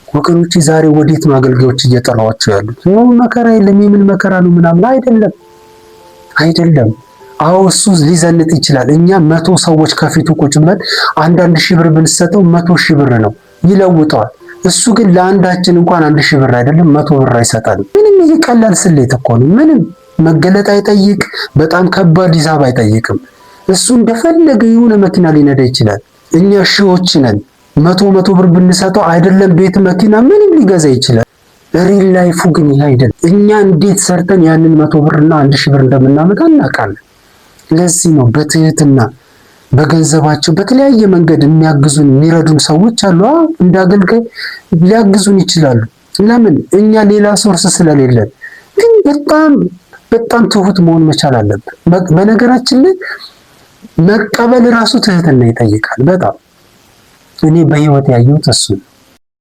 ወገኖች ዛሬ ወዴት ነው አገልጋዮች እየጠራዋቸው ያሉት? ነው መከራ የለም የምን መከራ ነው ምናምን አይደለም። አዎ እሱ ሊዘንጥ ይችላል። እኛ 100 ሰዎች ከፊቱ ቁጭ ብለን አንዳንድ ሺህ ብር ብንሰጠው 100 ሺህ ብር ነው ይለውጠዋል። እሱ ግን ለአንዳችን እንኳን 1 ሺህ ብር አይደለም 100 ብር አይሰጣንም። ምንም ይሄ ቀላል ስሌት እኮ ነው። ምንም መገለጥ አይጠይቅ፣ በጣም ከባድ ሂሳብ አይጠይቅም። እሱ እንደፈለገ የሆነ መኪና ሊነዳ ይችላል። እኛ ሺዎች ነን። 100 ብር ብንሰጠው አይደለም ቤት መኪና ምንም ሊገዛ ይችላል። ሪል ላይፉ ግን ይሄ አይደለም። እኛ እንዴት ሰርተን ያንን 100 ብርና 1 ሺህ ብር እንደምናመጣ እናውቃለን። ለዚህ ነው በትህትና በገንዘባቸው በተለያየ መንገድ የሚያግዙን የሚረዱን ሰዎች አሉ። እንደ አገልጋይ ሊያግዙን ይችላሉ። ለምን? እኛ ሌላ ሶርስ ስለሌለን። ግን በጣም ትሁት መሆን መቻል አለብን። በነገራችን ላይ መቀበል ራሱ ትህትና ይጠይቃል። በጣም እኔ በህይወት ያየሁት እሱ